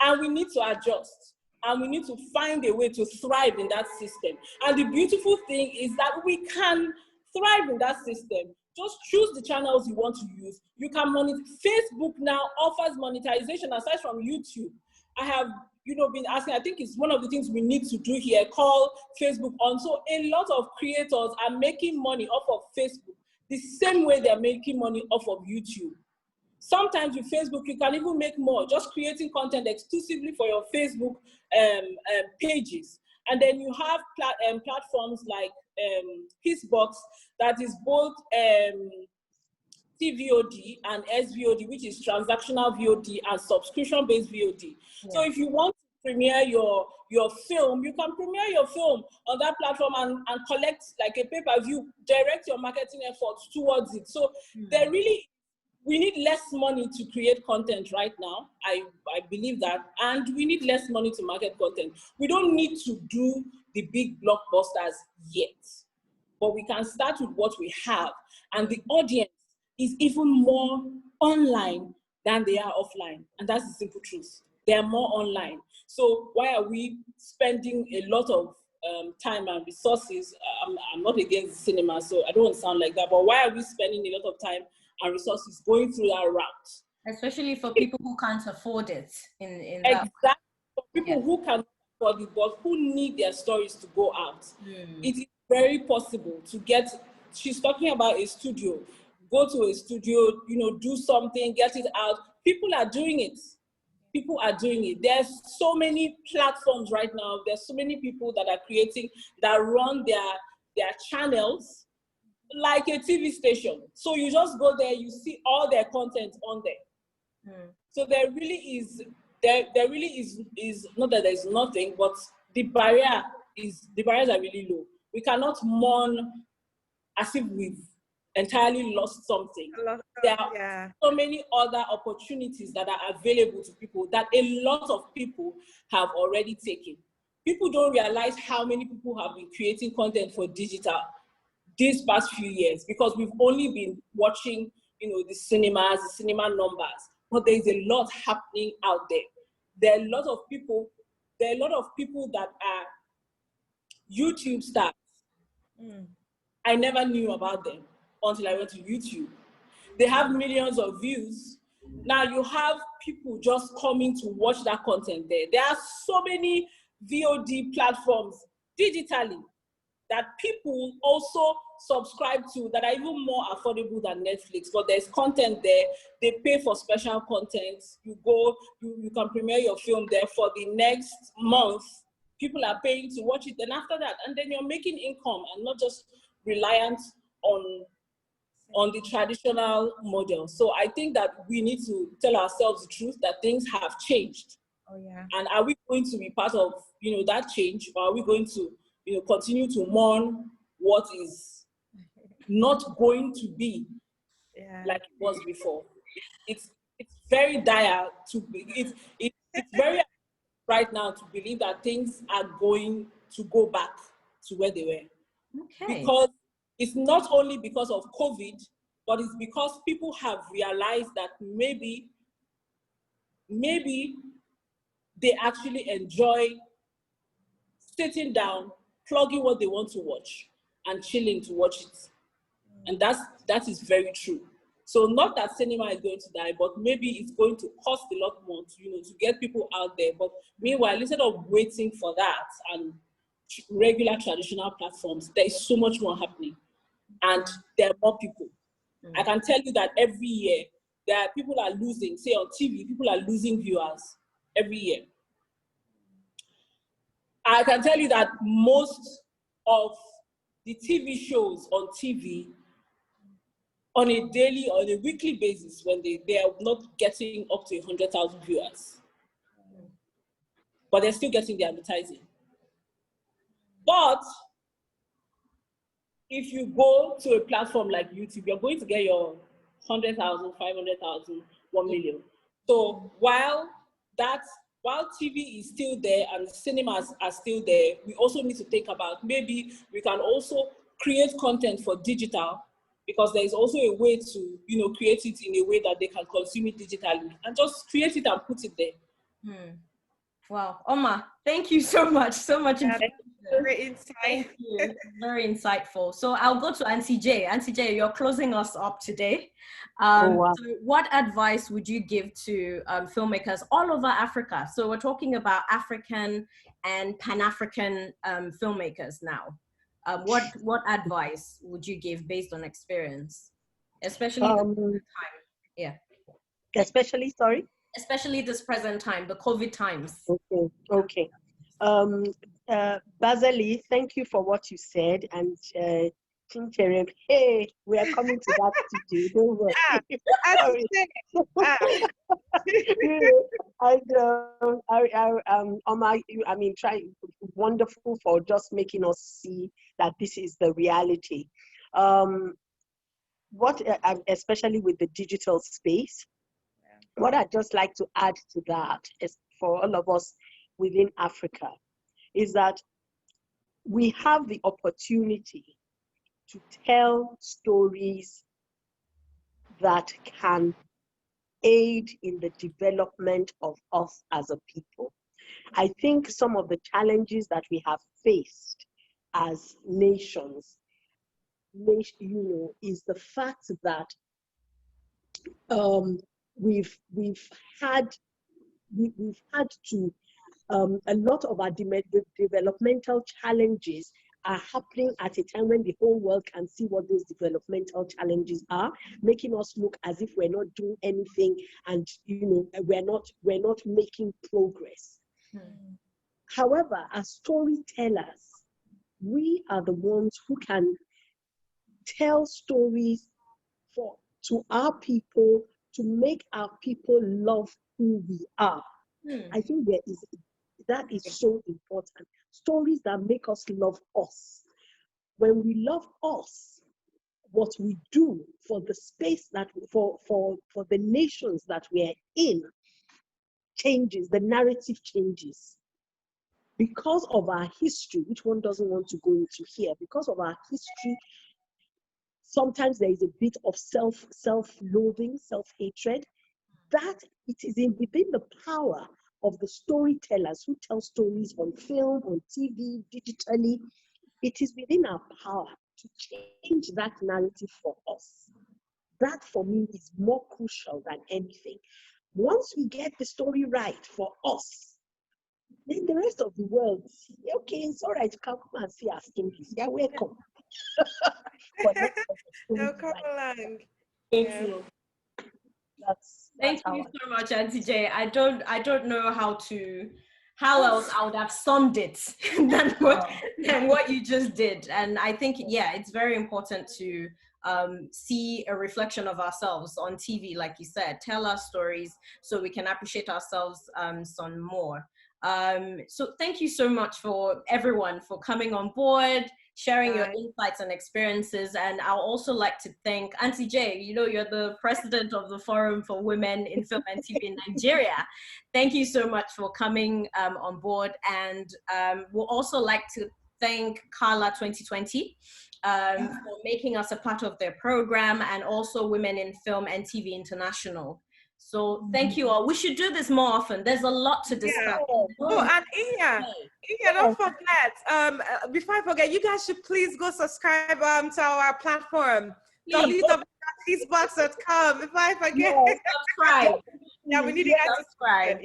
And we need to adjust. And we need to find a way to thrive in that system. And the beautiful thing is that we can thrive in that system. Just choose the channels you want to use. You can monetize. Facebook now offers monetization aside from YouTube. I have, been asking, I think it's one of the things we need to do here, call Facebook on. So a lot of creators are making money off of Facebook the same way they're making money off of YouTube. Sometimes with Facebook, you can even make more, just creating content exclusively for your Facebook pages. And then you have platforms like Hissbox that is both TVOD and SVOD, which is transactional VOD and subscription-based VOD. Yeah. So if you want to premiere your film, you can premiere your film on that platform and collect like a pay-per-view, direct your marketing efforts towards it. So we need less money to create content right now. I believe that. And we need less money to market content. We don't need to do the big blockbusters yet, but we can start with what we have. And the audience is even more online than they are offline. And that's the simple truth. They are more online. So why are we spending a lot of time and resources? I'm not against cinema, so I don't want to sound like that, but why are we spending a lot of time and resources going through that route? Especially for people who can't afford it. Exactly. For people who can afford it, but who need their stories to go out. It is very possible to get, she's talking about a studio. Go to a studio, do something, get it out. People are doing it. People are doing it. There's so many platforms right now. There's so many people that are creating, that run their channels like a TV station. So you just go there, you see all their content on there. So there really is not that there's nothing, but the barriers are really low. We cannot mourn as if we've entirely lost something. There are so many other opportunities that are available to people that a lot of people have already taken. People don't realize how many people have been creating content for digital these past few years, because we've only been watching, the cinemas, the cinema numbers, but there's a lot happening out there. There are a lot of people that are YouTube stars. I never knew about them until I went to YouTube. They have millions of views. Now you have people just coming to watch that content there. There are so many VOD platforms digitally that people also subscribe to that are even more affordable than Netflix, but there's content there. They pay for special content. You go, you can premiere your film there for the next month. People are paying to watch it. Then after that, and then you're making income and not just reliant on the traditional model. So I think that we need to tell ourselves the truth that things have changed. And are we going to be part of that change, or are we going to continue to mourn what is not going to be like it was before? It's very dire to be. It's very right now to believe that things are going to go back to where they were. Because it's not only because of COVID, but it's because people have realized that maybe they actually enjoy sitting down, plugging what they want to watch, and chilling to watch it. And that is very true. So not that cinema is going to die, but maybe it's going to cost a lot more to get people out there. But meanwhile, instead of waiting for that and regular traditional platforms, there is so much more happening, and there are more people. I can tell you that every year people are losing, say on TV, people are losing viewers every year. I can tell you that most of the TV shows on TV on a daily or a weekly basis, when they are not getting up to 100,000 viewers, but they're still getting the advertising. But if you go to a platform like YouTube, you're going to get your 100,000, 500,000, 1 million. So while TV is still there and cinemas are still there, we also need to think about maybe we can also create content for digital because there is also a way to, create it in a way that they can consume it digitally, and just create it and put it there. Wow, Oma, thank you so much. Great insight. Thank you. Very insightful. So I'll go to Auntie J. Auntie J, you're closing us up today. So what advice would you give to filmmakers all over Africa? So we're talking about African and Pan-African filmmakers now. What advice would you give based on experience, especially this present time? Yeah. Especially, sorry? Especially this present time, the COVID times. Okay. Bazeli, thank you for what you said, and Chinecherem, hey, we are coming to that today. Don't worry. Wonderful for just making us see that this is the reality. Especially with the digital space, what I'd just like to add to that is for all of us within Africa is that we have the opportunity to tell stories that can aid in the development of us as a people. I think some of the challenges that we have faced as nations, is the fact that we've had to a lot of our developmental challenges are happening at a time when the whole world can see what those developmental challenges are, making us look as if we're not doing anything and we're not making progress. However, as storytellers, we are the ones who can tell stories to our people, to make our people love who we are. I think that is so important. Stories that make us love us. When we love us, what we do for the space that for the nations that we are in changes, the narrative changes. Because of our history, which one doesn't want to go into here, because of our history, sometimes there is a bit of self-loathing, self-hatred, that it is within the power of the storytellers who tell stories on film, on TV, digitally. It is within our power to change that narrative for us. That for me is more crucial than anything. Once we get the story right for us, then the rest of the world, okay, it's all right to come and see us in this. Yeah, welcome. Thank you so much, Auntie J. I don't know how else I would have summed it than what you just did. And I think, it's very important to see a reflection of ourselves on TV, like you said. Tell our stories so we can appreciate ourselves some more. So thank you so much for everyone for coming on board, sharing your insights and experiences. And I'll also like to thank Auntie J. You're the president of the Forum for Women in Film and TV in Nigeria. Thank you so much for coming on board. And we'll also like to thank Carla 2020 for making us a part of their program, and also Women in Film and TV International. So thank you all. We should do this more often. There's a lot to discuss. Oh, and Inya, don't forget, before I forget, you guys should please go subscribe to our platform, www.hissbox.com. If I forget, subscribe. We need you guys to subscribe.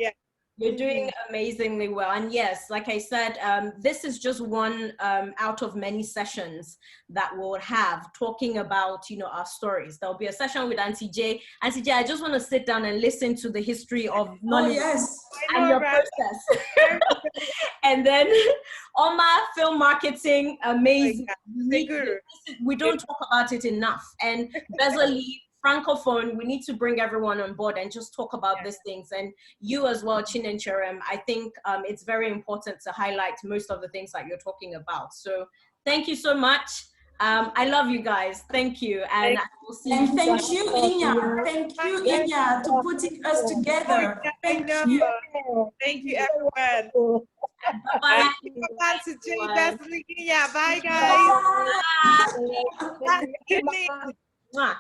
You're doing amazingly well. And yes, like I said, this is just one out of many sessions that we'll have talking about, our stories. There'll be a session with Auntie J. Auntie J, I just want to sit down and listen to the history of Nollywood and your process. And then Oma, film marketing, amazing. We don't talk about it enough. And Bazeli, Francophone, we need to bring everyone on board and just talk about these things. And you as well, Chinecherem, I think it's very important to highlight most of the things that you're talking about. So thank you so much. I love you guys. Thank you. And I will see you. Thank you, Inya. Thank you, Inya, to putting us together. Thank you. Thank you, everyone. Bye. Bye, guys. Bye. Mwah.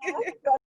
Yeah,